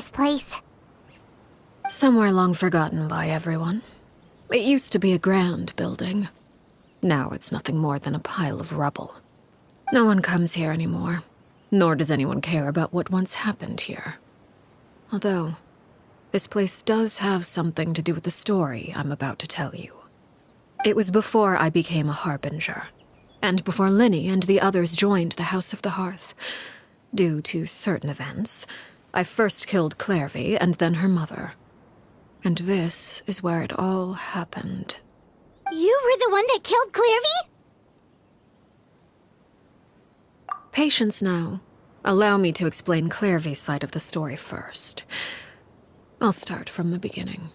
this place? Somewhere long forgotten by everyone. It used to be a grand building. Now it's nothing more than a pile of rubble. No one comes here anymore, nor does anyone care about what once happened here. Although, this place does have something to do with the story I'm about to tell you. It was before I became a Harbinger, and before Linny and the others joined the House of the Hearth. Due to certain events, I first killed Clairvy and then her mother. And this is where it all happened. You were the one that killed Clairvy? Patience now. Allow me to explain Clairvy's side of the story first. I'll start from the beginning.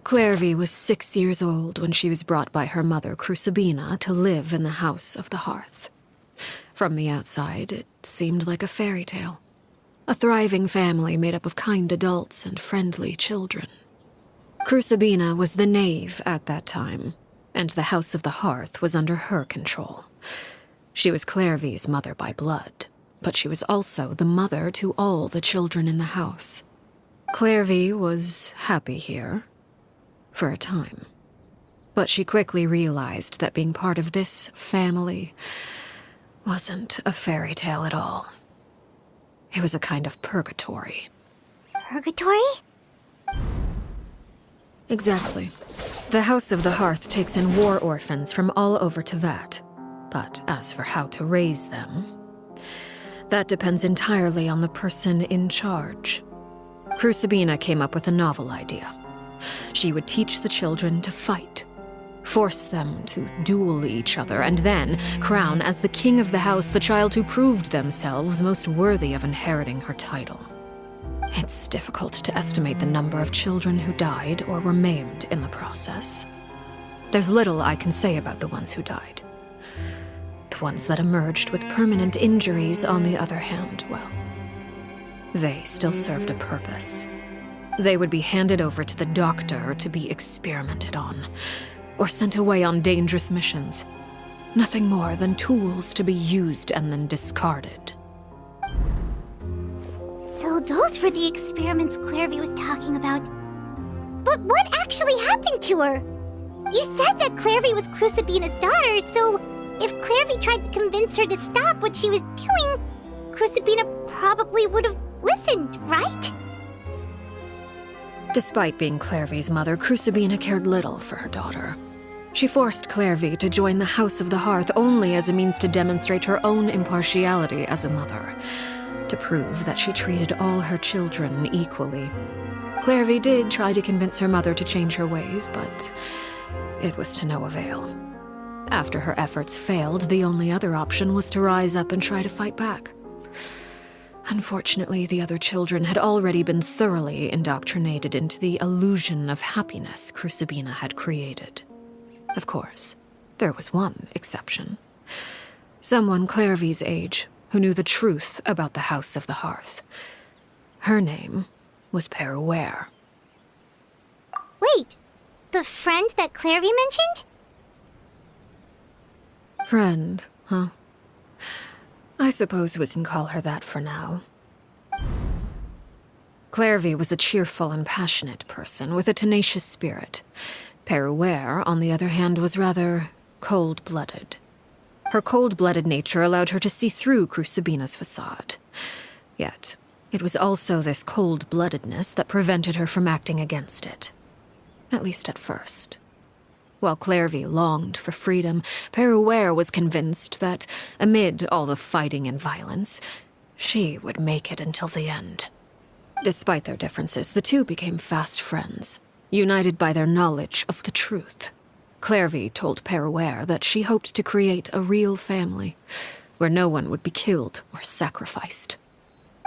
Clairvy was 6 years old when she was brought by her mother, Crucibina, to live in the House of the Hearth. From the outside, it seemed like a fairy tale. A thriving family made up of kind adults and friendly children. Crucibina was the knave at that time, and the House of the Hearth was under her control. She was Clairvy's mother by blood, but she was also the mother to all the children in the house. Clairvy was happy here, for a time. But she quickly realized that being part of this family wasn't a fairy tale at all. It was a kind of purgatory. Purgatory? Exactly. The House of the Hearth takes in war orphans from all over Teyvat. But as for how to raise them, that depends entirely on the person in charge. Crucibina came up with a novel idea. She would teach the children to fight, force them to duel each other, and then crown as the king of the house the child who proved themselves most worthy of inheriting her title. It's difficult to estimate the number of children who died or were maimed in the process. There's little I can say about the ones who died. The ones that emerged with permanent injuries, on the other hand, well, they still served a purpose. They would be handed over to the doctor to be experimented on, or sent away on dangerous missions. Nothing more than tools to be used and then discarded. So those were the experiments Clairvy was talking about. But what actually happened to her? You said that Clairvy was Crucibina's daughter, so if Clairvy tried to convince her to stop what she was doing, Crucibina probably would have listened, right? Despite being Clairvy's mother, Crucibina cared little for her daughter. She forced Clairvy to join the House of the Hearth only as a means to demonstrate her own impartiality as a mother, to prove that she treated all her children equally. Clairvy did try to convince her mother to change her ways, but it was to no avail. After her efforts failed, the only other option was to rise up and try to fight back. Unfortunately, the other children had already been thoroughly indoctrinated into the illusion of happiness Crucibina had created. Of course, there was one exception. Someone Clairvy's age who knew the truth about the House of the Hearth. Her name was Peruere. Wait, the friend that Clairvy mentioned? Friend, huh? I suppose we can call her that for now. Clairvy was a cheerful and passionate person with a tenacious spirit. Peruere, on the other hand, was rather cold-blooded. Her cold-blooded nature allowed her to see through Crucibina's facade. Yet, it was also this cold-bloodedness that prevented her from acting against it. At least at first. While Clairvy longed for freedom, Peruere was convinced that, amid all the fighting and violence, she would make it until the end. Despite their differences, the two became fast friends, united by their knowledge of the truth. Clairvy told Peruere that she hoped to create a real family, where no one would be killed or sacrificed.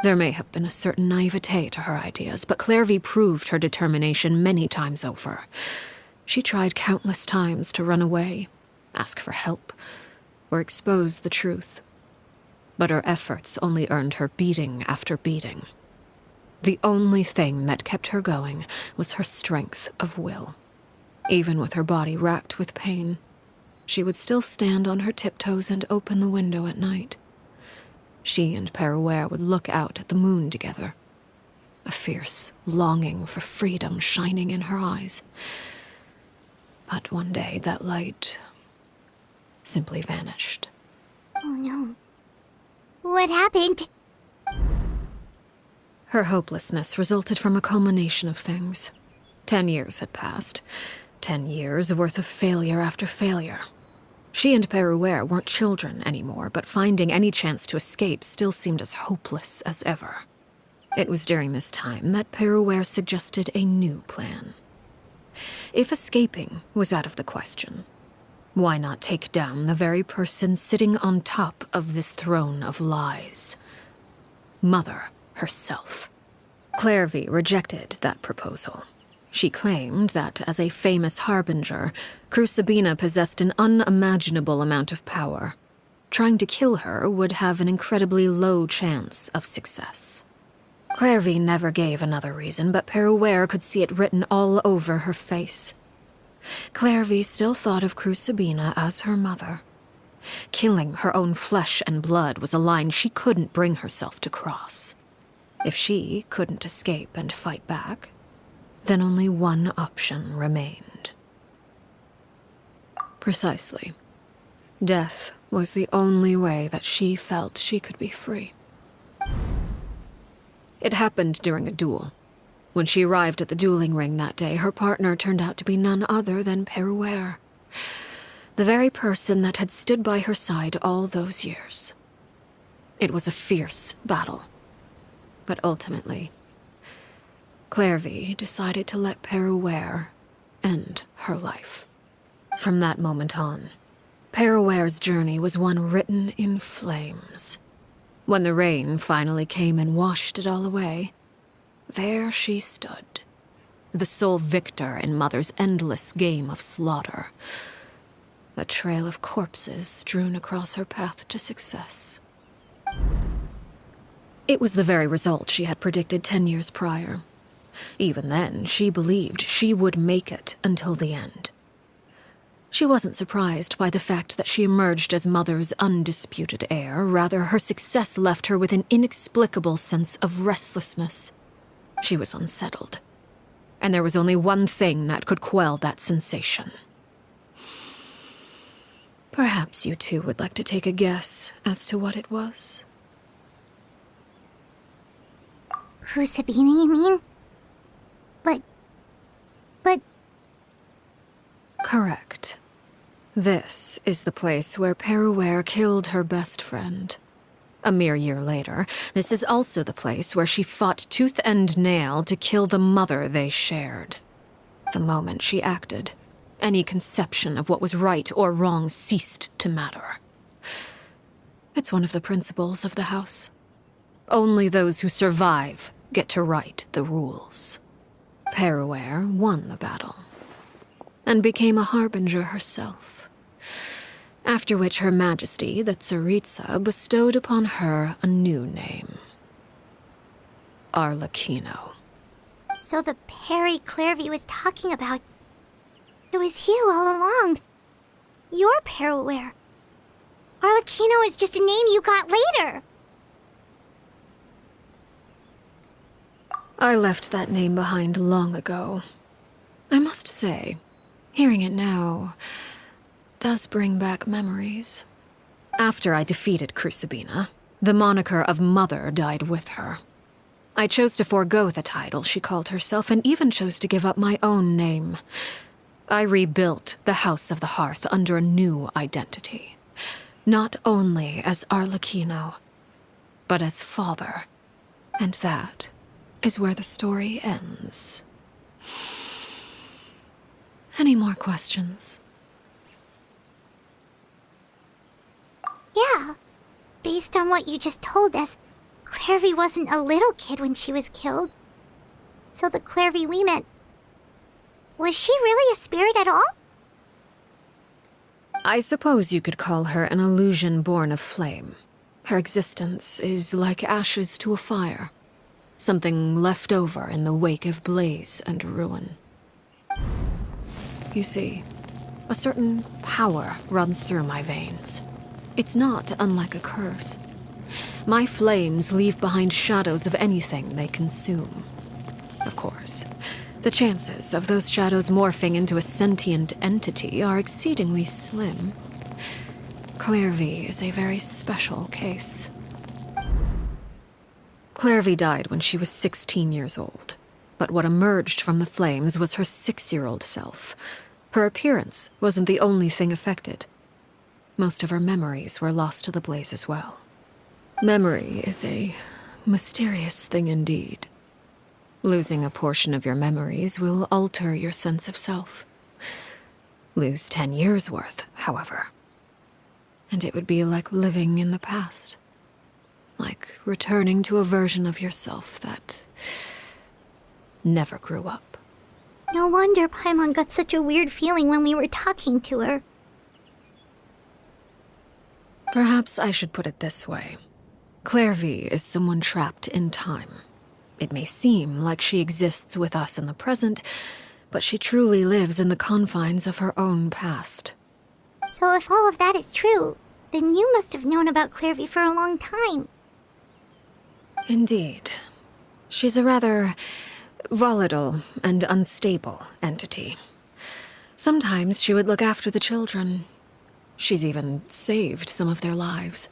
There may have been a certain naivete to her ideas, but Clairvy proved her determination many times over. She tried countless times to run away, ask for help, or expose the truth. But her efforts only earned her beating after beating. The only thing that kept her going was her strength of will. Even with her body racked with pain, she would still stand on her tiptoes and open the window at night. she and Perouer would look out at the moon together, a fierce longing for freedom shining in her eyes. But one day that light simply vanished. Oh no. What happened? Her hopelessness resulted from a culmination of things. 10 years had passed. 10 years worth of failure after failure. She and Perouer weren't children anymore, but finding any chance to escape still seemed as hopeless as ever. It was during this time that Perouer suggested a new plan. If escaping was out of the question, why not take down the very person sitting on top of this throne of lies? Mother herself. Clairvy rejected that proposal. She claimed that, as a famous harbinger, Crucibina possessed an unimaginable amount of power. Trying to kill her would have an incredibly low chance of success. Clairvy never gave another reason, but Perouer could see it written all over her face. Clairvy still thought of Crucibina as her mother. Killing her own flesh and blood was a line she couldn't bring herself to cross. If she couldn't escape and fight back, then only one option remained. Precisely. Death was the only way that she felt she could be free. It happened during a duel. When she arrived at the dueling ring that day, her partner turned out to be none other than Perouer, the very person that had stood by her side all those years. It was a fierce battle. But ultimately, Clairvy decided to let Perouer end her life. From that moment on, Perouer's journey was one written in flames. When the rain finally came and washed it all away, there she stood, the sole victor in Mother's endless game of slaughter, a trail of corpses strewn across her path to success. It was the very result she had predicted 10 years prior. Even then, she believed she would make it until the end. She wasn't surprised by the fact that she emerged as Mother's undisputed heir. Rather, her success left her with an inexplicable sense of restlessness. She was unsettled, and there was only one thing that could quell that sensation. Perhaps you two would like to take a guess as to what it was? Crucibina, you mean? But... Correct. This is the place where Perouer killed her best friend. A mere year later, this is also the place where she fought tooth and nail to kill the mother they shared. The moment she acted, any conception of what was right or wrong ceased to matter. It's one of the principles of the house. Only those who survive get to write the rules. Perouer won the battle, and became a harbinger herself. After which Her Majesty, the Tsaritsa, bestowed upon her a new name. ARLECCHINO. So the Perry Clairvy was talking about... It was you all along. You're Perouer. ARLECCHINO is just a name you got later. I left that name behind long ago. I must say, hearing it now does bring back memories. After I defeated Crucibina, the moniker of Mother died with her. I chose to forego the title she called herself, and even chose to give up my own name. I rebuilt the House of the Hearth under a new identity. Not only as ARLECCHINO, but as father. And that is where the story ends. Any more questions? Yeah. Based on what you just told us, Clairvy wasn't a little kid when she was killed. So the Clairvy we met... Was she really a spirit at all? I suppose you could call her an illusion born of flame. Her existence is like ashes to a fire. Something left over in the wake of blaze and ruin. You see, a certain power runs through my veins. It's not unlike a curse. My flames leave behind shadows of anything they consume. Of course, the chances of those shadows morphing into a sentient entity are exceedingly slim. Clairvy is a very special case. Clairvy died when she was 16 years old, but what emerged from the flames was her 6-year-old self. Her appearance wasn't the only thing affected. Most of her memories were lost to the blaze as well. Memory is a mysterious thing indeed. Losing a portion of your memories will alter your sense of self. Lose 10 years' worth, however, and it would be like living in the past. Like returning to a version of yourself that never grew up. No wonder Paimon got such a weird feeling when we were talking to her. Perhaps I should put it this way. Clairvy is someone trapped in time. It may seem like she exists with us in the present, but she truly lives in the confines of her own past. So if all of that is true, then you must have known about Clairvy for a long time. Indeed. She's a rather volatile and unstable entity. Sometimes she would look after the children. She's even saved some of their lives.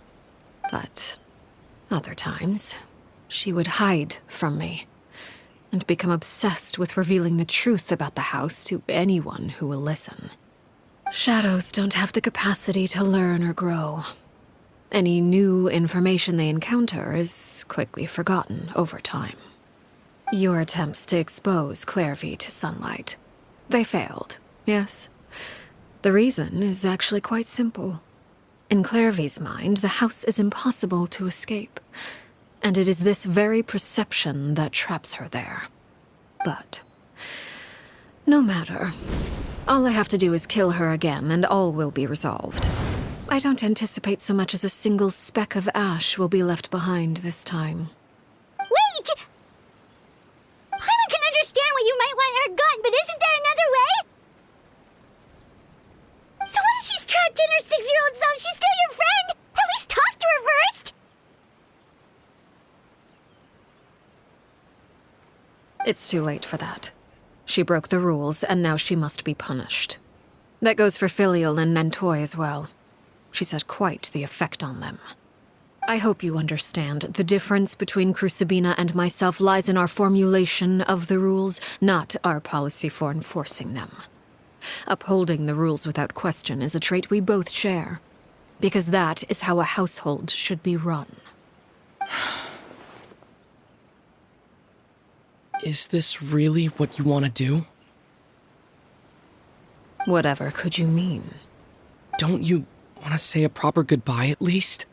But other times, she would hide from me and become obsessed with revealing the truth about the house to anyone who will listen. Shadows don't have the capacity to learn or grow. Any new information they encounter is quickly forgotten over time. Your attempts to expose Clairvy to sunlight. They failed, yes. The reason is actually quite simple. In Clairvy's mind, the house is impossible to escape, and it is this very perception that traps her there. But no matter. All I have to do is kill her again, and all will be resolved. I don't anticipate so much as a single speck of ash will be left behind this time. Wait! Paimon can understand why you might want her gone, but isn't there another way? So what if she's trapped in her 6-year-old self? She's still your friend! At least talk to her first! It's too late for that. She broke the rules, and now she must be punished. That goes for Filial and Nantoy as well. She's had quite the effect on them. I hope you understand the difference between Crucibina and myself lies in our formulation of the rules, not our policy for enforcing them. Upholding the rules without question is a trait we both share, because that is how a household should be run. Is this really what you want to do? Whatever could you mean? Don't you want to say a proper goodbye at least?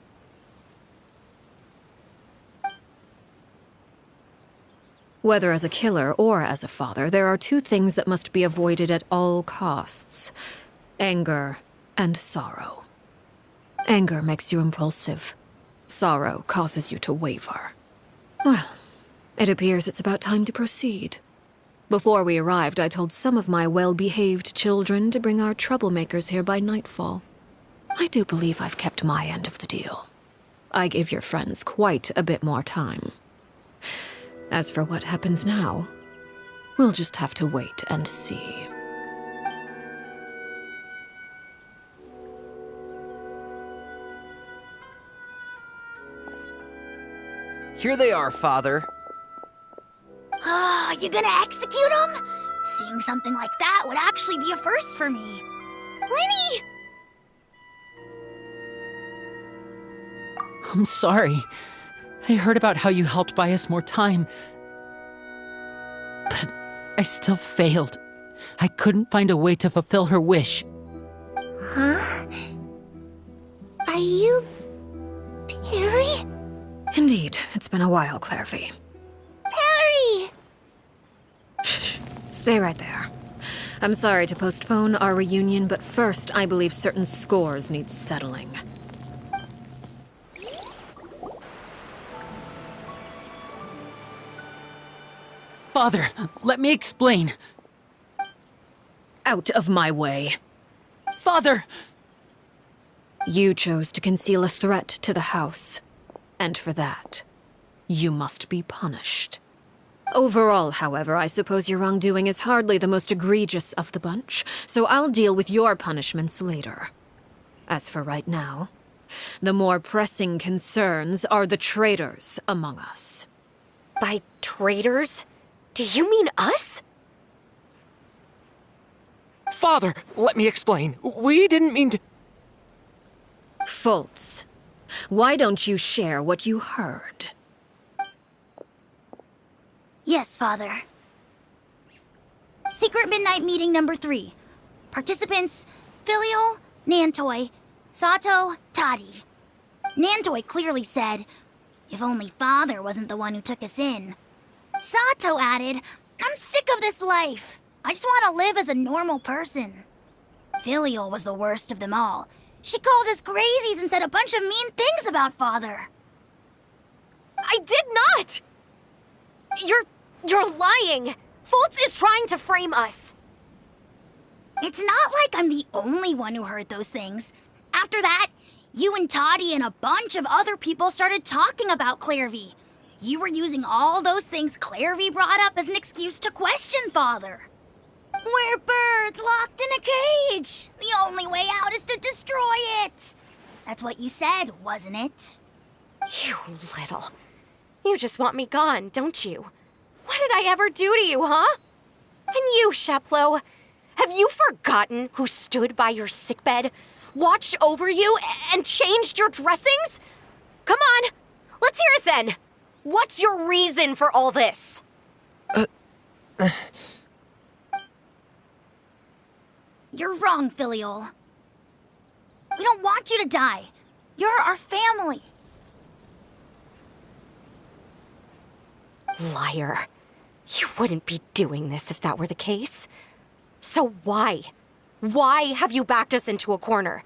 Whether as a killer or as a father, there are two things that must be avoided at all costs: anger and sorrow. Anger makes you impulsive. Sorrow causes you to waver. Well, it appears it's about time to proceed. Before we arrived, I told some of my well-behaved children to bring our troublemakers here by nightfall. I do believe I've kept my end of the deal. I give your friends quite a bit more time. As for what happens now, we'll just have to wait and see. Here they are, Father. You gonna execute him? Seeing something like that would actually be a first for me. Lenny! I'm sorry. I heard about how you helped buy us more time. But I still failed. I couldn't find a way to fulfill her wish. Huh? Are you... Perry? Indeed, it's been a while, Clairvy. Perry! Shh, stay right there. I'm sorry to postpone our reunion, but first I believe certain scores need settling. Father, let me explain. Out of my way. Father! You chose to conceal a threat to the house. And for that, you must be punished. Overall, however, I suppose your wrongdoing is hardly the most egregious of the bunch, so I'll deal with your punishments later. As for right now, the more pressing concerns are the traitors among us. By traitors? Do you mean us? Father, let me explain. We didn't mean to... Fultz, why don't you share what you heard? Yes, Father. Secret Midnight Meeting number 3. Participants, Filial, Nantoi, Sato, Tadi. Nantoi clearly said, "If only Father wasn't the one who took us in." Sato added, "I'm sick of this life. I just want to live as a normal person." Filial was the worst of them all. She called us crazies and said a bunch of mean things about Father. I did not! You're lying! Fultz is trying to frame us. It's not like I'm the only one who heard those things. After that, you and Toddy and a bunch of other people started talking about Clairvy. You were using all those things Clairvy brought up as an excuse to question Father. We're birds locked in a cage. The only way out is to destroy it. That's what you said, wasn't it? You little... You just want me gone, don't you? What did I ever do to you, huh? And you, Sheplo, have you forgotten who stood by your sickbed, watched over you, and changed your dressings? Come on, let's hear it then. What's your reason for all this? You're wrong, Filial. We don't want you to die. You're our family. Liar. You wouldn't be doing this if that were the case. So why? Why have you backed us into a corner?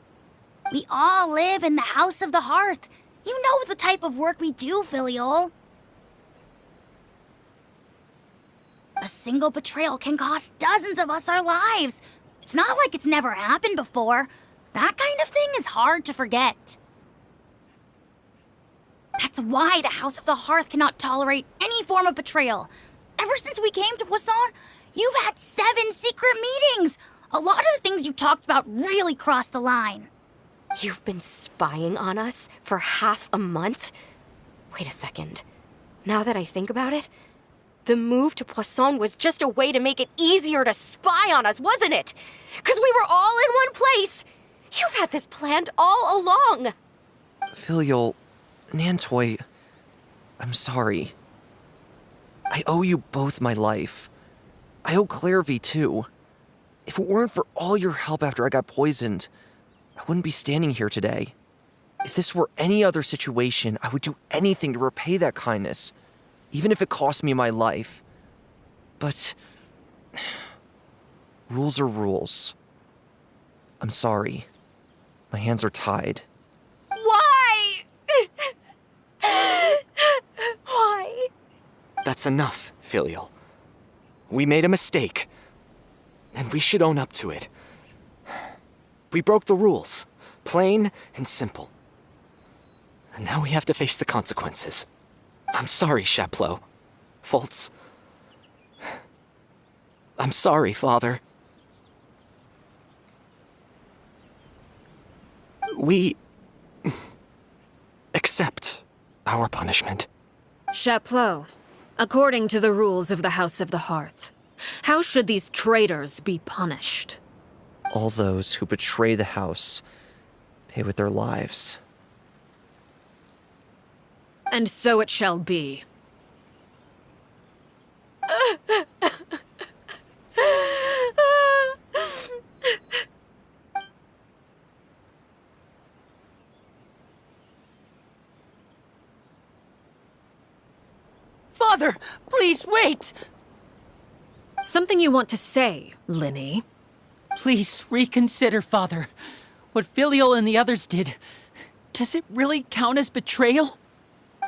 We all live in the House of the Hearth. You know the type of work we do, Filial. A single betrayal can cost dozens of us our lives. It's not like it's never happened before. That kind of thing is hard to forget. That's why the House of the Hearth cannot tolerate any form of betrayal. Ever since we came to Poisson, you've had 7 secret meetings. A lot of the things you talked about really crossed the line. You've been spying on us for half a month? Wait a second. Now that I think about it, the move to Poisson was just a way to make it easier to spy on us, wasn't it? Because we were all in one place. You've had this planned all along. Filial, Nantoi, I'm sorry. I owe you both my life. I owe Clairvy too. If it weren't for all your help after I got poisoned, I wouldn't be standing here today. If this were any other situation, I would do anything to repay that kindness, even if it cost me my life. But rules are rules. I'm sorry. My hands are tied. Why? Why? That's enough, Filial. We made a mistake, and we should own up to it. We broke the rules, plain and simple. And now we have to face the consequences. I'm sorry, Chapleau. Fultz. I'm sorry, Father. We accept our punishment. Chapleau, according to the rules of the House of the Hearth, how should these traitors be punished? All those who betray the house pay with their lives. And so it shall be. Father, please wait! Something you want to say, Linny? Please reconsider, Father. What Filial and the others did, does it really count as betrayal?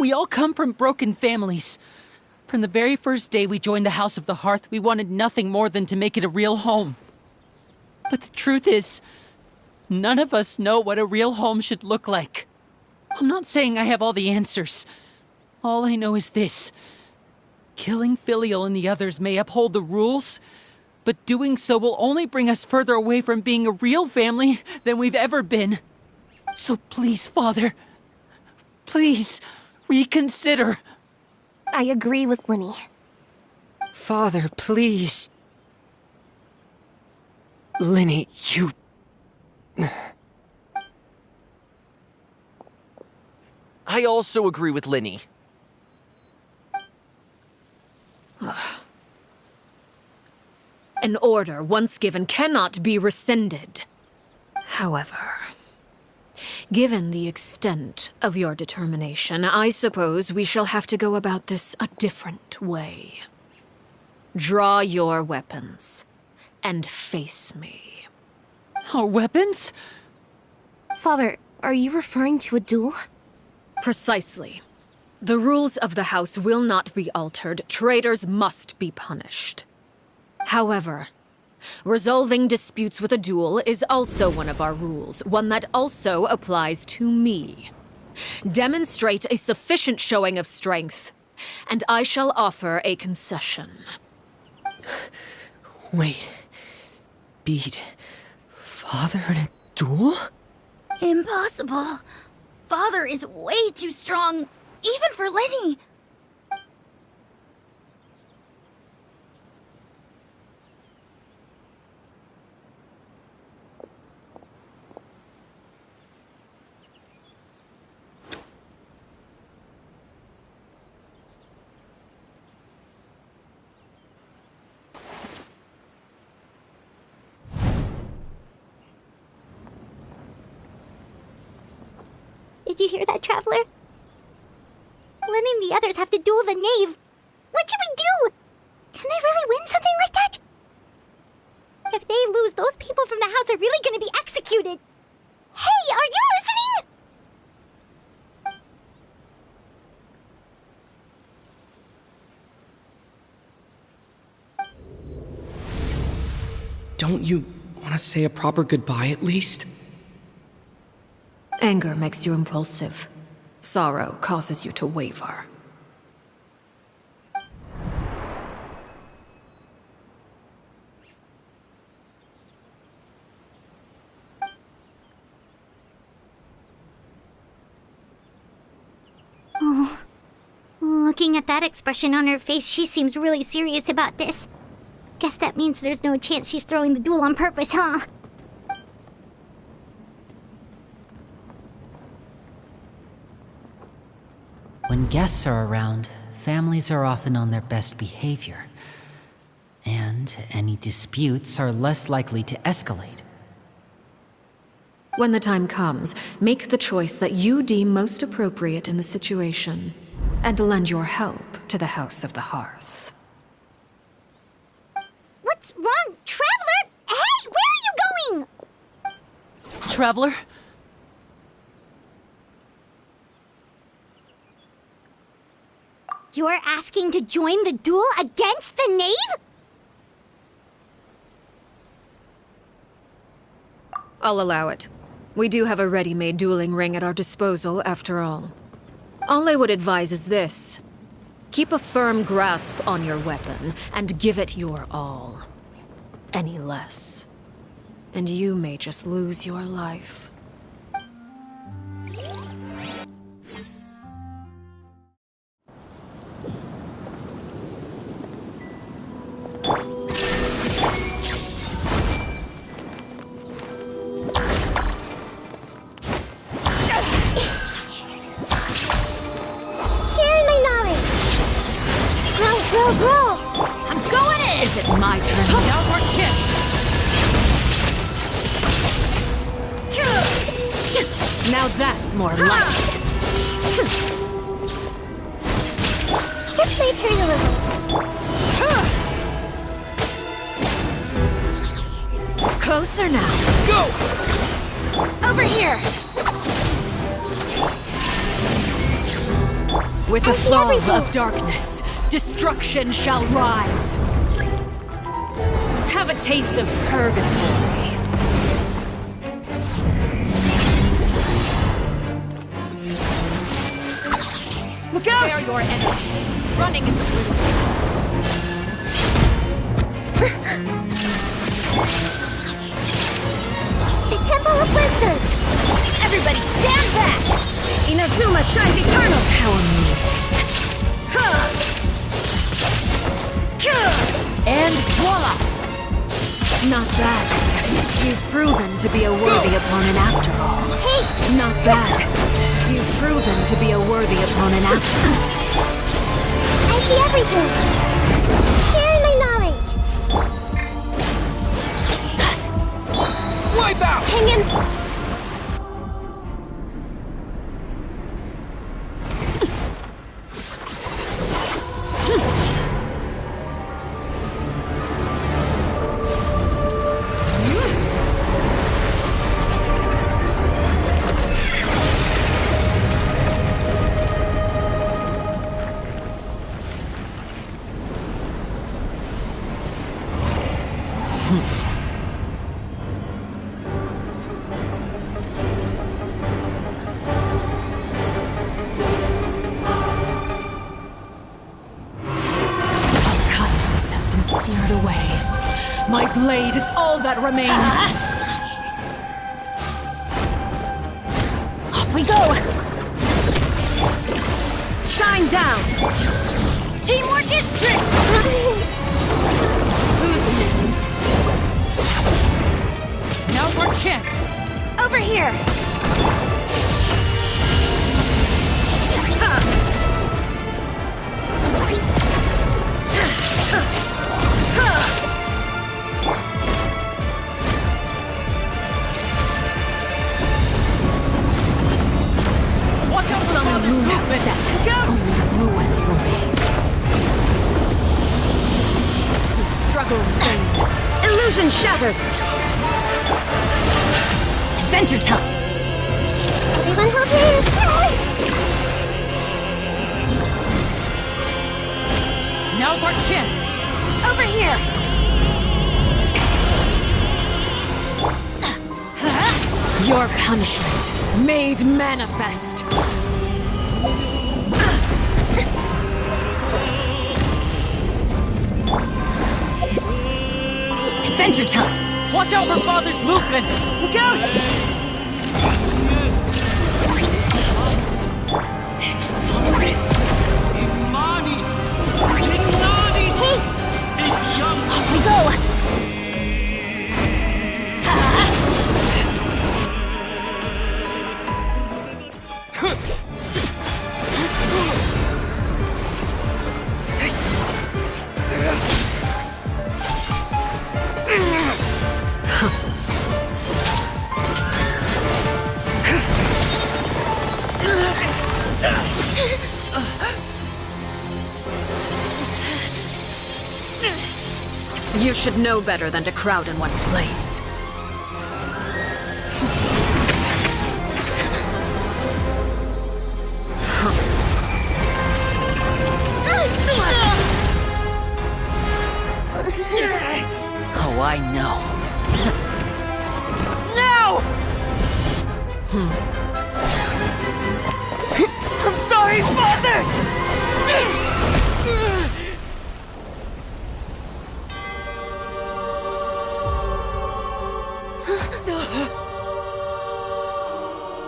We all come from broken families. From the very first day we joined the House of the Hearth, we wanted nothing more than to make it a real home. But the truth is, none of us know what a real home should look like. I'm not saying I have all the answers. All I know is this. Killing Filial and the others may uphold the rules, but doing so will only bring us further away from being a real family than we've ever been. So please, Father, please reconsider. I agree with Linny. Father, please. Linny, you... I also agree with Linny. An order once given cannot be rescinded. However, given the extent of your determination, I suppose we shall have to go about this a different way. Draw your weapons and face me. Our weapons? Father, are you referring to a duel? Precisely. The rules of the house will not be altered. Traitors must be punished. However, resolving disputes with a duel is also one of our rules, one that also applies to me. Demonstrate a sufficient showing of strength, and I shall offer a concession. Wait. Beat Father in a duel? Impossible. Father is way too strong, even for Linny. Did you hear that, Traveler? Lenny and the others have to duel the knave. What should we do? Can they really win something like that? If they lose, those people from the house are really gonna be executed. Hey, are you listening? Don't you want to say a proper goodbye at least? Anger makes you impulsive. Sorrow causes you to waver. Oh. Looking at that expression on her face, she seems really serious about this. Guess that means there's no chance she's throwing the duel on purpose, huh? When guests are around, families are often on their best behavior. And any disputes are less likely to escalate. When the time comes, make the choice that you deem most appropriate in the situation, and lend your help to the House of the Hearth. What's wrong, Traveler? Hey, where are you going? Traveler? You're asking to join the duel against the knave? I'll allow it. We do have a ready-made dueling ring at our disposal, after all. All I would advise is this. Keep a firm grasp on your weapon, and give it your all. Any less, and you may just lose your life. I'm going in! Is it my turn? Downward chin! Now that's more like it. Guess my turn a little. Closer now. Go! Over here! With the I see fall everything. of darkness, destruction shall rise. Have a taste of purgatory. Look out! Spare your energy. Running is a little fast. The Temple of Wisdom! Everybody stand back! Inazuma shines eternal! Power music. And voila! Not bad. You've proven to be a worthy opponent after all. Hey! Not bad. You've proven to be a worthy opponent after all. I see everything! Sharing my knowledge! Wipe out! Hang in! Seared away. My blade is all that remains. Off we go! Shine down! Teamwork is strict! Who's next? Now's our chance! Over here! Watch out for Father's movement! Look out! Ruin remains. We struggle in vain. Illusion shattered! Adventure time! Everyone hold hands! Now's our chance! Over here! Your punishment made manifest. Adventure time! Watch out for Father's movements! Look out! Off we go! You should know better than to crowd in one place. Oh, I know. Now! I'm sorry, Father!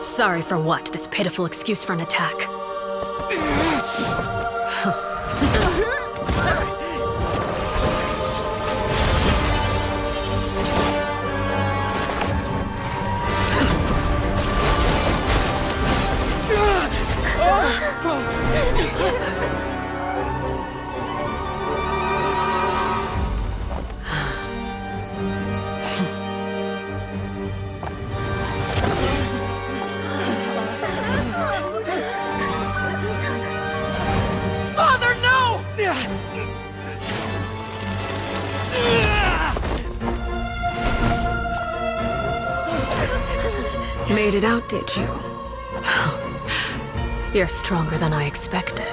Sorry for what? This pitiful excuse for an attack. Father, no! Made it out, did you? You're stronger than I expected.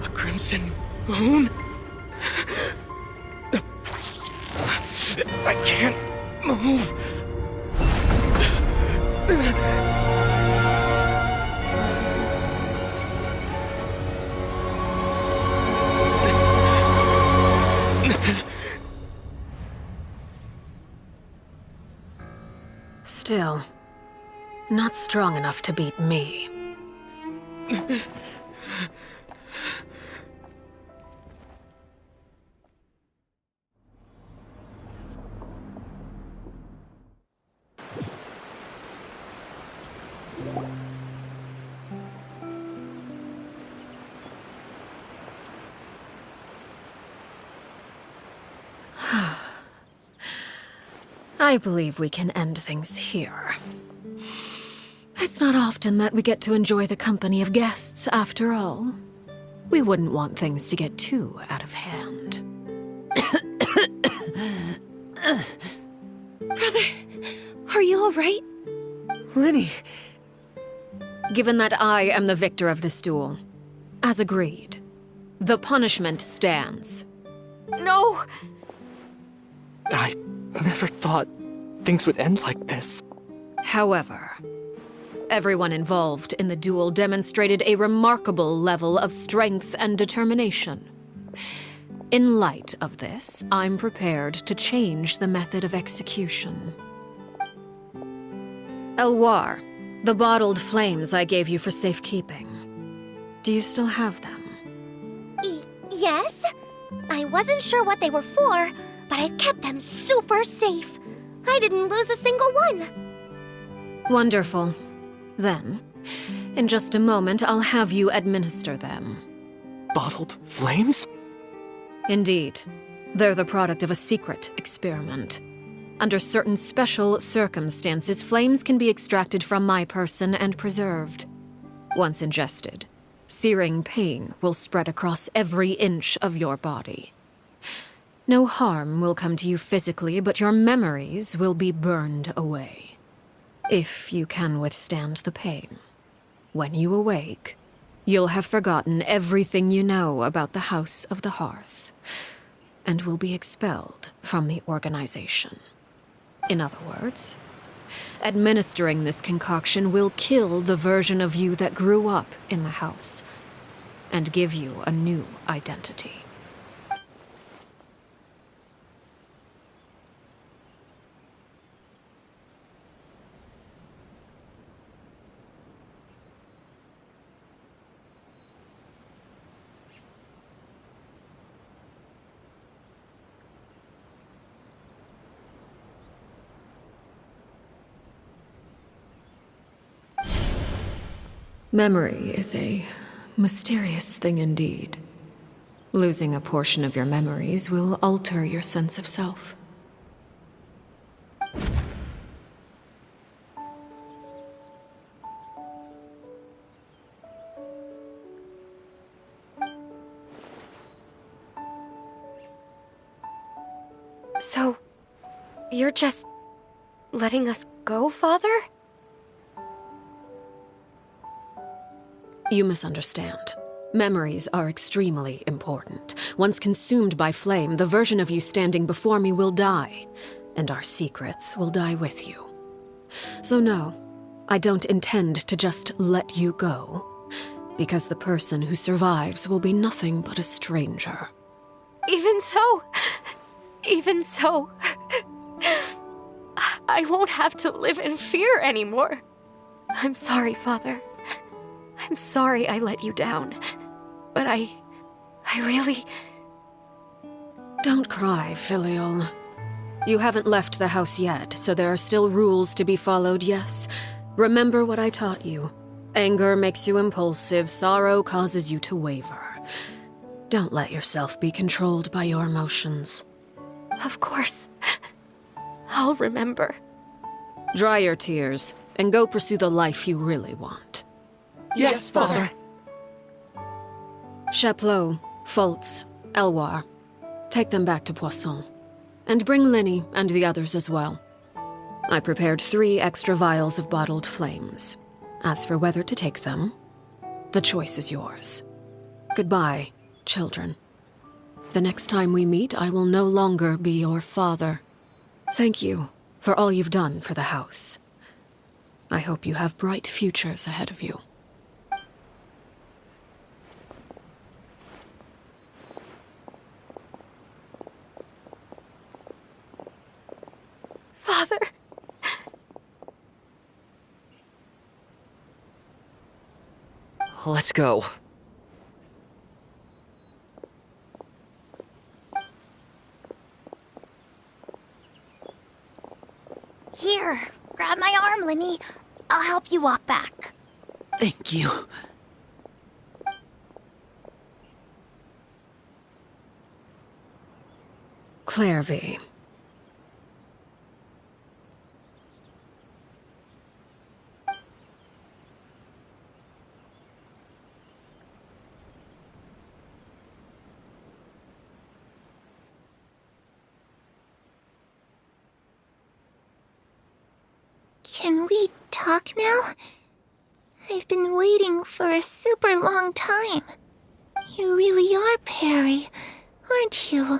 A crimson moon? I can't move. Still, not strong enough to beat me. I believe we can end things here. It's not often that we get to enjoy the company of guests, after all. We wouldn't want things to get too out of hand. Brother, are you alright? Lenny! Given that I am the victor of this duel, as agreed, the punishment stands. No! I never thought things would end like this. However, everyone involved in the duel demonstrated a remarkable level of strength and determination. In light of this, I'm prepared to change the method of execution. Elwar, the bottled flames I gave you for safekeeping. Do you still have them? Yes? I wasn't sure what they were for, but I've kept them super safe. I didn't lose a single one. Wonderful. Then, in just a moment, I'll have you administer them. Bottled flames? Indeed. They're the product of a secret experiment. Under certain special circumstances, flames can be extracted from my person and preserved. Once ingested, searing pain will spread across every inch of your body. No harm will come to you physically, but your memories will be burned away. If you can withstand the pain. When you awake, you'll have forgotten everything you know about the House of the Hearth, and will be expelled from the organization. In other words, administering this concoction will kill the version of you that grew up in the house, and give you a new identity. Memory is a mysterious thing indeed. Losing a portion of your memories will alter your sense of self. So, you're just letting us go, Father? You misunderstand. Memories are extremely important. Once consumed by flame, the version of you standing before me will die, and our secrets will die with you. So no, I don't intend to just let you go, because the person who survives will be nothing but a stranger. Even so, I won't have to live in fear anymore. I'm sorry, Father. I'm sorry I let you down, but I really... Don't cry, Filial. You haven't left the house yet, so there are still rules to be followed, yes. Remember what I taught you. Anger makes you impulsive, sorrow causes you to waver. Don't let yourself be controlled by your emotions. Of course. I'll remember. Dry your tears, and go pursue the life you really want. Yes, Father. Chaplot, Foltz, Elwar, take them back to Poisson. And bring Linny and the others as well. I prepared 3 extra vials of bottled flames. As for whether to take them, the choice is yours. Goodbye, children. The next time we meet, I will no longer be your father. Thank you for all you've done for the house. I hope you have bright futures ahead of you. Father. Let's go. Here, grab my arm, Lemmy. I'll help you walk back. Thank you. Clairvy. Can we talk now? I've been waiting for a super long time. You really are Perry, aren't you?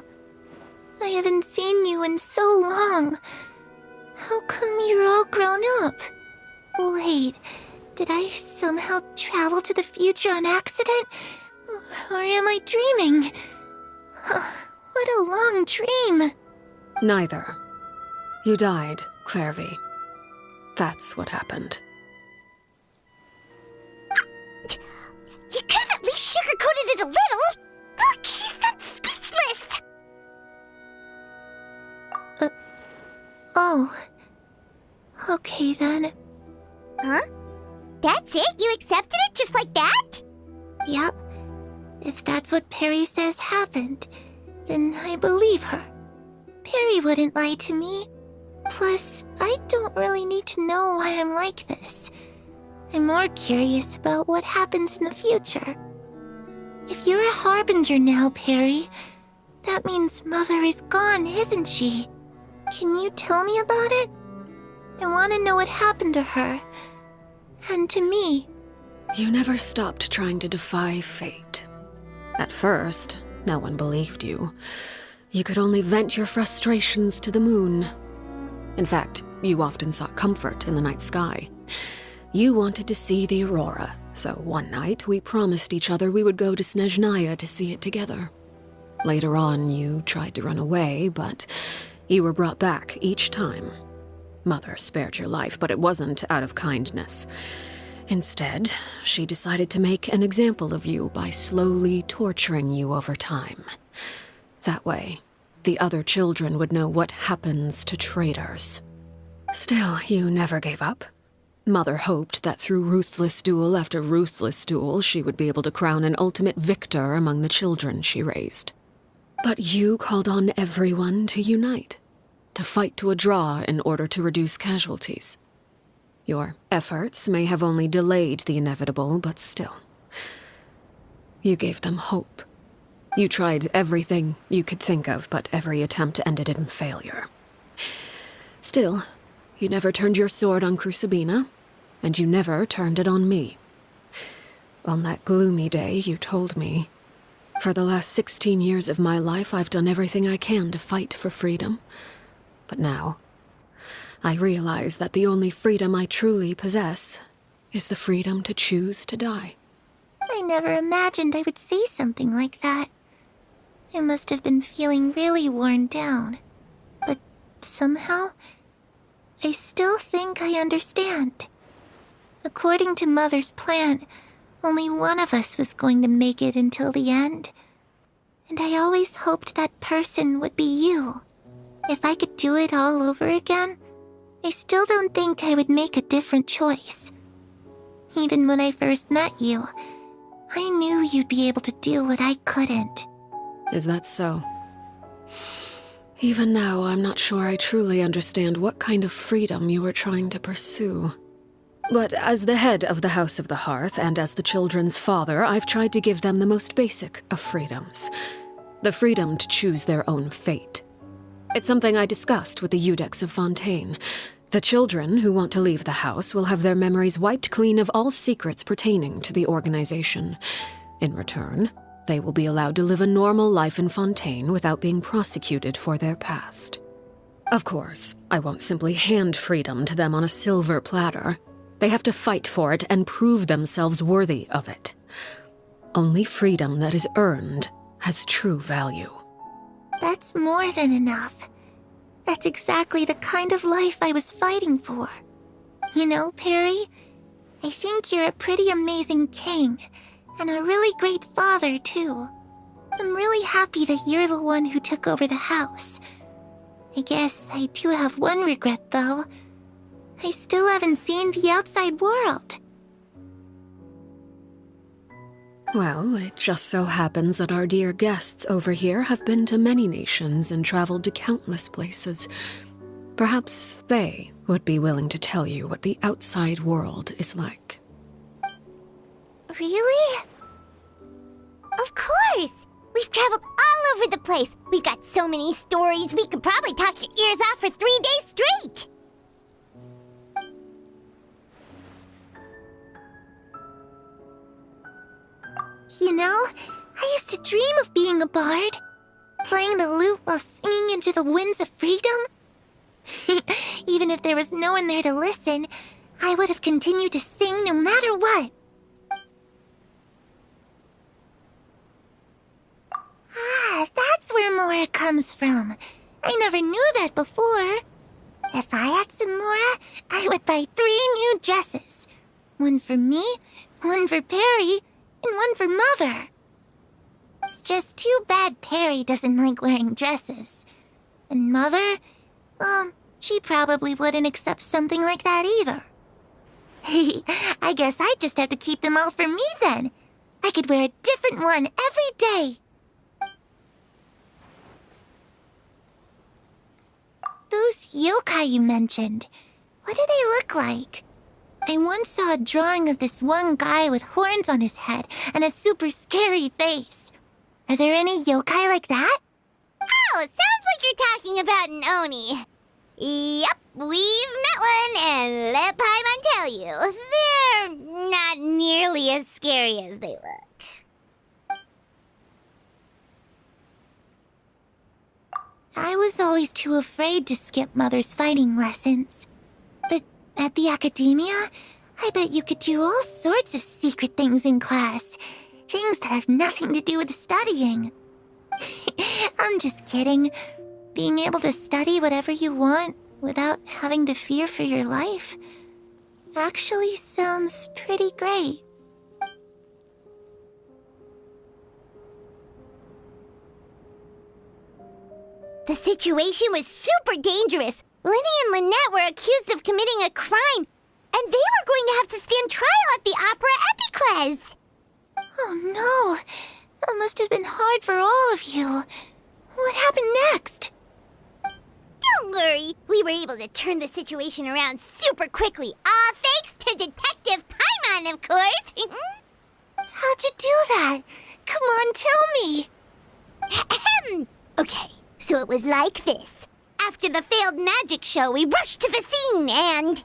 I haven't seen you in so long. How come you're all grown up? Wait, did I somehow travel to the future on accident? Or am I dreaming? What a long dream. Neither. You died, Clairvy. That's what happened. You could have at least sugarcoated it a little. Look, she's done speechless. Oh. Okay then. Huh? That's it? You accepted it just like that? Yep. If that's what Perry says happened, then I believe her. Perry wouldn't lie to me. Plus, I don't really need to know why I'm like this. I'm more curious about what happens in the future. If you're a harbinger now, Perry, that means Mother is gone, isn't she? Can you tell me about it? I want to know what happened to her. And to me. You never stopped trying to defy fate. At first, no one believed you. You could only vent your frustrations to the moon. In fact, you often sought comfort in the night sky. You wanted to see the aurora, so one night we promised each other we would go to Snezhnaya to see it together. Later on, you tried to run away, but you were brought back each time. Mother spared your life, but it wasn't out of kindness. Instead, she decided to make an example of you by slowly torturing you over time. That way, the other children would know what happens to traitors. Still, you never gave up. Mother hoped that through ruthless duel after ruthless duel, she would be able to crown an ultimate victor among the children she raised. But you called on everyone to unite, to fight to a draw in order to reduce casualties. Your efforts may have only delayed the inevitable, but still. You gave them hope. You tried everything you could think of, but every attempt ended in failure. Still, you never turned your sword on Crucibina, and you never turned it on me. On that gloomy day, you told me, "For the last 16 years of my life, I've done everything I can to fight for freedom. But now, I realize that the only freedom I truly possess is the freedom to choose to die." I never imagined I would say something like that. I must have been feeling really worn down. But somehow, I still think I understand. According to Mother's plan, only one of us was going to make it until the end. And I always hoped that person would be you. If I could do it all over again, I still don't think I would make a different choice. Even when I first met you, I knew you'd be able to do what I couldn't. Is that so? Even now, I'm not sure I truly understand what kind of freedom you were trying to pursue. But as the head of the House of the Hearth and as the children's father, I've tried to give them the most basic of freedoms. The freedom to choose their own fate. It's something I discussed with the Iudex of Fontaine. The children who want to leave the house will have their memories wiped clean of all secrets pertaining to the organization. In return, they will be allowed to live a normal life in Fontaine without being prosecuted for their past. Of course, I won't simply hand freedom to them on a silver platter. They have to fight for it and prove themselves worthy of it. Only freedom that is earned has true value. That's more than enough. That's exactly the kind of life I was fighting for. You know, Perry, I think you're a pretty amazing king, and a really great father, too. I'm really happy that you're the one who took over the house. I guess I do have one regret, though. I still haven't seen the outside world. Well, it just so happens that our dear guests over here have been to many nations and traveled to countless places. Perhaps they would be willing to tell you what the outside world is like. Really? Of course! We've traveled all over the place. We've got so many stories, we could probably talk your ears off for 3 days straight! You know, I used to dream of being a bard. Playing the lute while singing into the winds of freedom. Even if there was no one there to listen, I would have continued to sing no matter what. Ah, that's where Mora comes from. I never knew that before. If I had some Mora, I would buy 3 new dresses. One for me, one for Perry, and one for Mother. It's just too bad Perry doesn't like wearing dresses. And Mother, she probably wouldn't accept something like that either. I guess I just have to keep them all for me then. I could wear a different one every day. Those yokai you mentioned, what do they look like? I once saw a drawing of this one guy with horns on his head and a super scary face. Are there any yokai like that? Oh, sounds like you're talking about an Oni. Yep, we've met one, and let Paimon tell you, they're not nearly as scary as they look. I was always too afraid to skip Mother's fighting lessons. But at the academia, I bet you could do all sorts of secret things in class. Things that have nothing to do with studying. I'm just kidding. Being able to study whatever you want without having to fear for your life actually sounds pretty great. The situation was super dangerous. Lenny and Lynette were accused of committing a crime, and they were going to have to stand trial at the Opera Epicles. Oh no, that must have been hard for all of you. What happened next? Don't worry, we were able to turn the situation around super quickly, all thanks to Detective Paimon, of course. How'd you do that? Come on, tell me. Okay, so it was like this. After the failed magic show, we rushed to the scene and...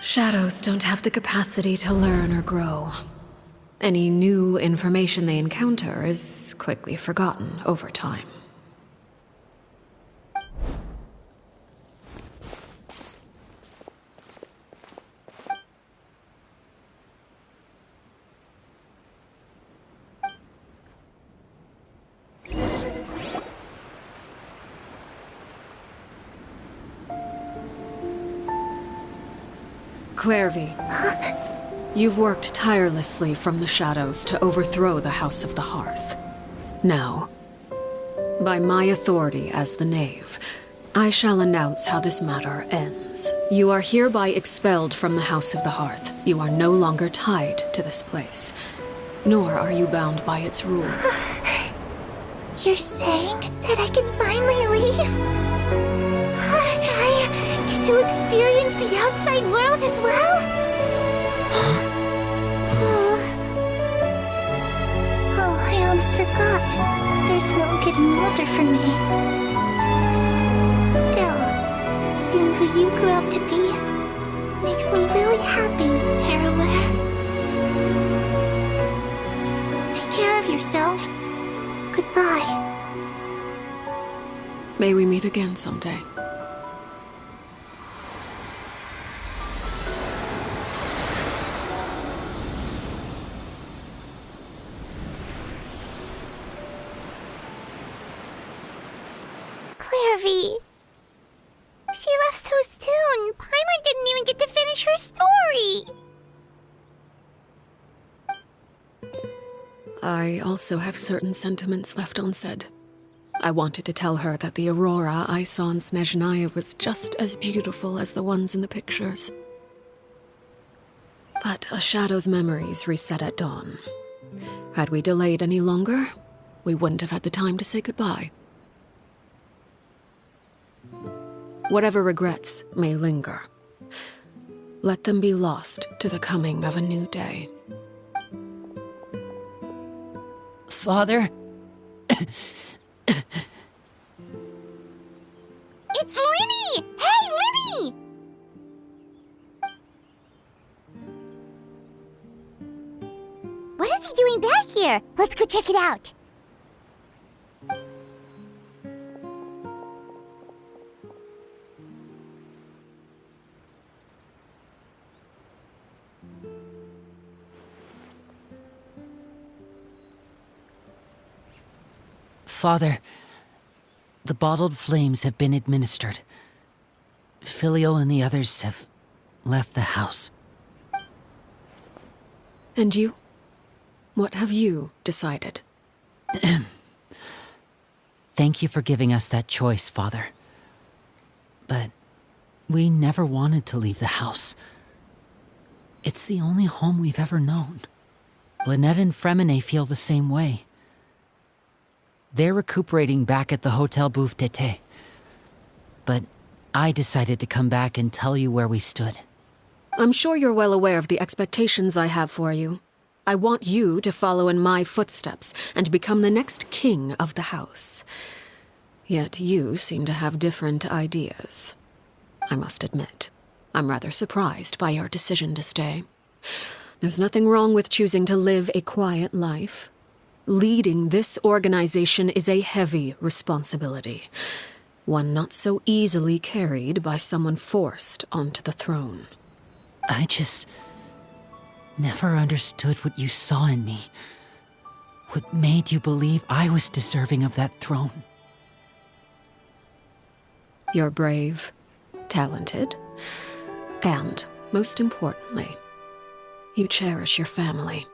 Shadows don't have the capacity to learn or grow. Any new information they encounter is quickly forgotten over time. Clairvy, you've worked tirelessly from the shadows to overthrow the House of the Hearth. Now, by my authority as the Knave, I shall announce how this matter ends. You are hereby expelled from the House of the Hearth. You are no longer tied to this place, nor are you bound by its rules. You're saying that I can finally leave? I get to experience the outside world as well? Oh, I am so forgot. There's no getting older for me. Still, seeing who you grew up to be makes me really happy, Parallel. Take care of yourself. Goodbye. May we meet again someday. Clairvy. She left so soon. Paimon didn't even get to finish her story. I also have certain sentiments left unsaid. I wanted to tell her that the aurora I saw in Snezhnaya was just as beautiful as the ones in the pictures. But a shadow's memories reset at dawn. Had we delayed any longer, we wouldn't have had the time to say goodbye. Whatever regrets may linger, let them be lost to the coming of a new day. Father? It's Linny! Hey, Linny! What is he doing back here? Let's go check it out. Father, the bottled flames have been administered. Filial and the others have left the house. And you? What have you decided? Thank you for giving us that choice, Father. But we never wanted to leave the house. It's the only home we've ever known. Lynette and Fremine feel the same way. They're recuperating back at the Hotel Bouffe d'été. But I decided to come back and tell you where we stood. I'm sure you're well aware of the expectations I have for you. I want you to follow in my footsteps and become the next king of the house. Yet you seem to have different ideas. I must admit, I'm rather surprised by your decision to stay. There's nothing wrong with choosing to live a quiet life. Leading this organization is a heavy responsibility, one not so easily carried by someone forced onto the throne. I just never understood what you saw in me. What made you believe I was deserving of that throne? You're brave, talented, and, most importantly, you cherish your family.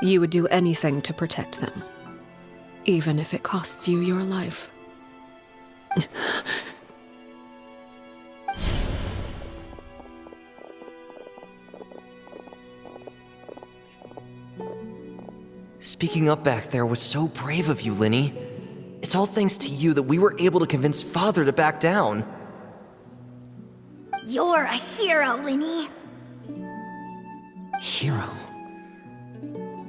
You would do anything to protect them, even if it costs you your life. Speaking up back there was so brave of you, Linny. It's all thanks to you that we were able to convince Father to back down. You're a hero, Linny. Hero.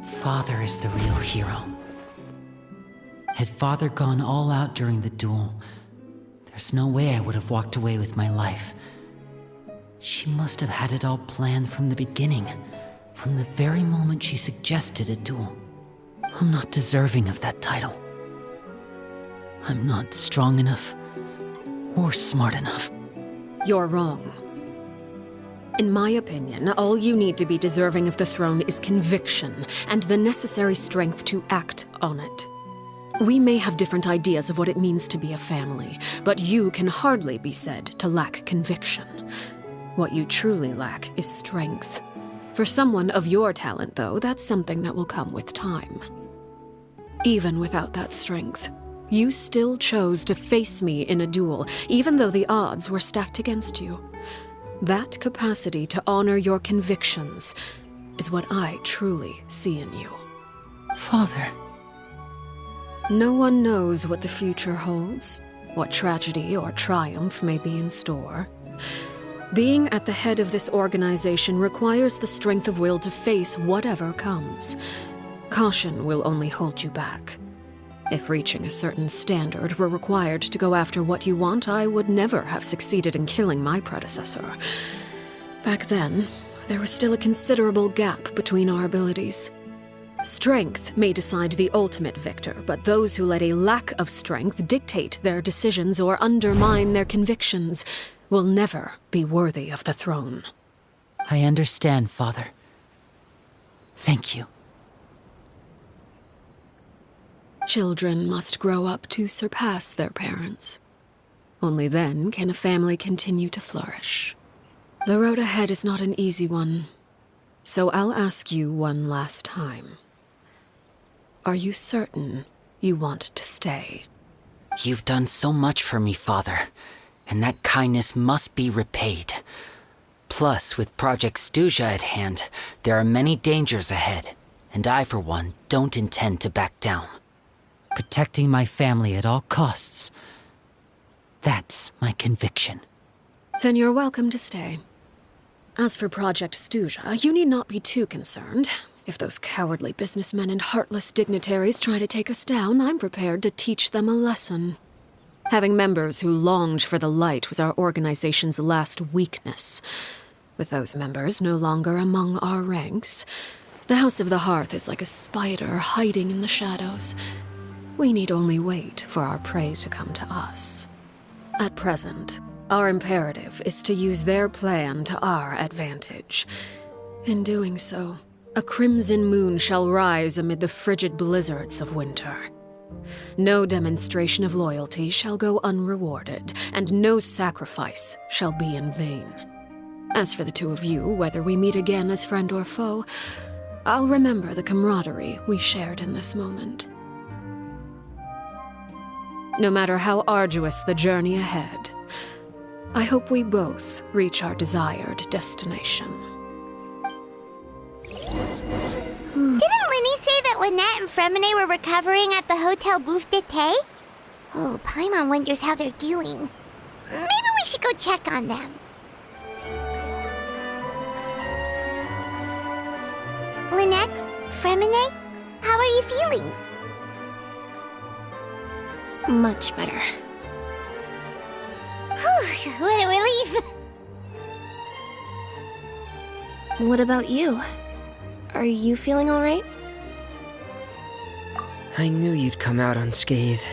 Father is the real hero. Had Father gone all out during the duel, there's no way I would have walked away with my life. She must have had it all planned from the beginning, from the very moment she suggested a duel. I'm not deserving of that title. I'm not strong enough or smart enough. You're wrong. In my opinion, all you need to be deserving of the throne is conviction and the necessary strength to act on it. We may have different ideas of what it means to be a family, but you can hardly be said to lack conviction. What you truly lack is strength. For someone of your talent, though, that's something that will come with time. Even without that strength, you still chose to face me in a duel, even though the odds were stacked against you. That capacity to honor your convictions is what I truly see in you. Father. No one knows what the future holds, what tragedy or triumph may be in store. Being at the head of this organization requires the strength of will to face whatever comes. Caution will only hold you back. If reaching a certain standard were required to go after what you want, I would never have succeeded in killing my predecessor. Back then, there was still a considerable gap between our abilities. Strength may decide the ultimate victor, but those who let a lack of strength dictate their decisions or undermine their convictions will never be worthy of the throne. I understand, Father. Thank you. Children must grow up to surpass their parents. Only then can a family continue to flourish. The road ahead is not an easy one, so I'll ask you one last time. Are you certain you want to stay? You've done so much for me, Father, and that kindness must be repaid. Plus, with Project Stuja at hand, there are many dangers ahead, and I, for one, don't intend to back down. Protecting my family at all costs. That's my conviction. Then you're welcome to stay. As for Project Stuja, you need not be too concerned. If those cowardly businessmen and heartless dignitaries try to take us down, I'm prepared to teach them a lesson. Having members who longed for the light was our organization's last weakness. With those members no longer among our ranks, the House of the Hearth is like a spider hiding in the shadows. We need only wait for our prey to come to us. At present, our imperative is to use their plan to our advantage. In doing so, a crimson moon shall rise amid the frigid blizzards of winter. No demonstration of loyalty shall go unrewarded, and no sacrifice shall be in vain. As for the two of you, whether we meet again as friend or foe, I'll remember the camaraderie we shared in this moment. No matter how arduous the journey ahead, I hope we both reach our desired destination. Didn't Linny say that Lynette and Fremine were recovering at the Hotel Bouffe d'été? Oh, Paimon wonders how they're doing. Maybe we should go check on them. Lynette, Fremine, how are you feeling? Much better. Whew, what a relief. What about you? Are you feeling alright? I knew you'd come out unscathed.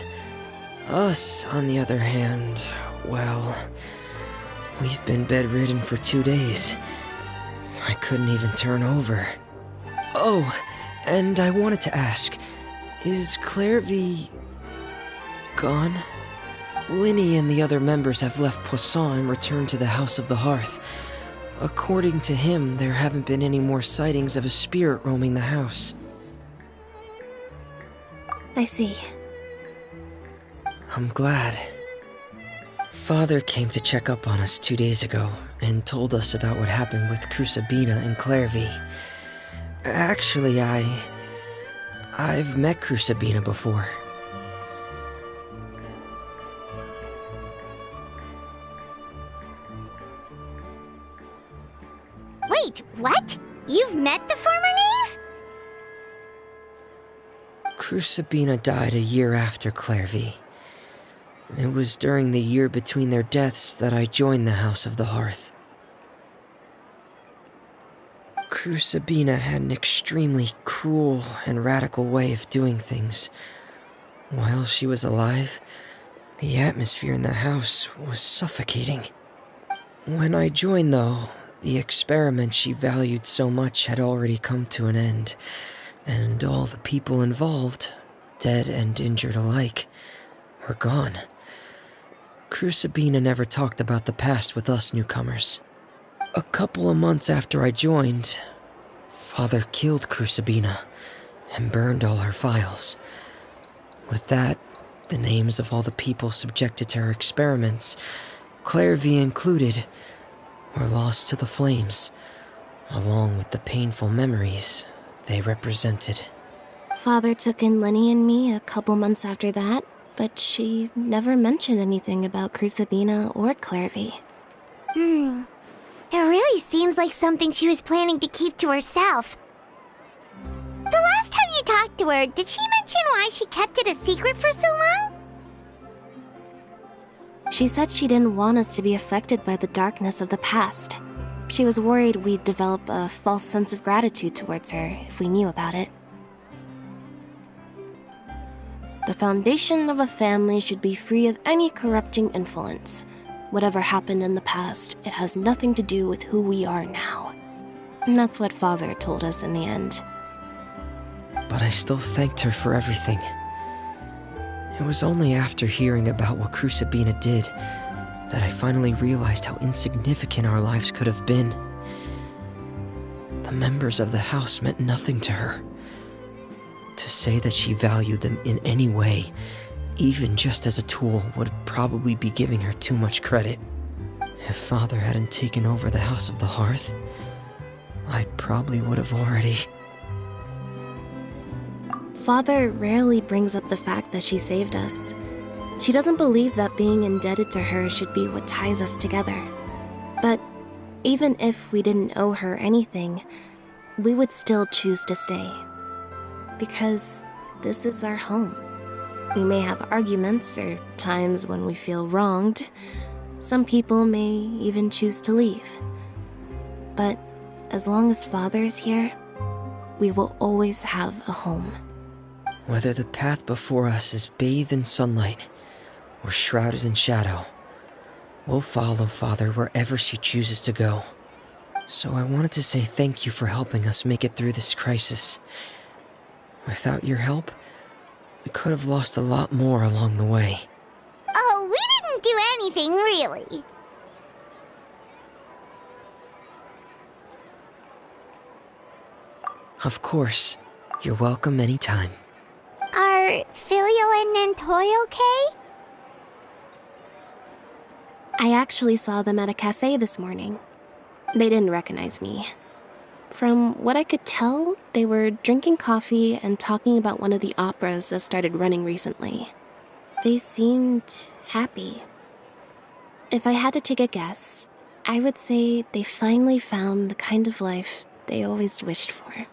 Us, on the other hand, well, we've been bedridden for 2 days. I couldn't even turn over. Oh, and I wanted to ask, is Clairvy gone? Linny and the other members have left Poisson and returned to the House of the Hearth. According to him, there haven't been any more sightings of a spirit roaming the house. I see. I'm glad. Father came to check up on us 2 days ago and told us about what happened with Crusabina and Clairvy. Actually, I've met Crusabina before. Wait, what? You've met the former knave? Crusabina died a year after Clairvy. It was during the year between their deaths that I joined the House of the Hearth. Crusabina had an extremely cruel and radical way of doing things. While she was alive, the atmosphere in the house was suffocating. When I joined, though, the experiment she valued so much had already come to an end, and all the people involved, dead and injured alike, were gone. Crusabina never talked about the past with us newcomers. A couple of months after I joined, Father killed Crusabina and burned all her files. With that, the names of all the people subjected to her experiments, Clairvy included, were lost to the flames, along with the painful memories they represented. Father took in Lenny and me a couple months after that, but she never mentioned anything about Crusabina or Clairvy. It really seems like something she was planning to keep to herself. The last time you talked to her, did she mention why she kept it a secret for so long? She said she didn't want us to be affected by the darkness of the past. She was worried we'd develop a false sense of gratitude towards her if we knew about it. The foundation of a family should be free of any corrupting influence. Whatever happened in the past, it has nothing to do with who we are now. And that's what Father told us in the end. But I still thanked her for everything. It was only after hearing about what Crucibina did that I finally realized how insignificant our lives could have been. The members of the house meant nothing to her. To say that she valued them in any way, even just as a tool, would probably be giving her too much credit. If Father hadn't taken over the House of the Hearth, I probably would have already... Father rarely brings up the fact that she saved us. She doesn't believe that being indebted to her should be what ties us together. But even if we didn't owe her anything, we would still choose to stay. Because this is our home. We may have arguments or times when we feel wronged. Some people may even choose to leave. But as long as Father is here, we will always have a home. Whether the path before us is bathed in sunlight or shrouded in shadow, we'll follow Father wherever she chooses to go. So I wanted to say thank you for helping us make it through this crisis. Without your help, we could have lost a lot more along the way. Oh, we didn't do anything, really. Of course, you're welcome anytime. Are Filial and Nantoy okay? I actually saw them at a cafe this morning. They didn't recognize me. From what I could tell, they were drinking coffee and talking about one of the operas that started running recently. They seemed happy. If I had to take a guess, I would say they finally found the kind of life they always wished for.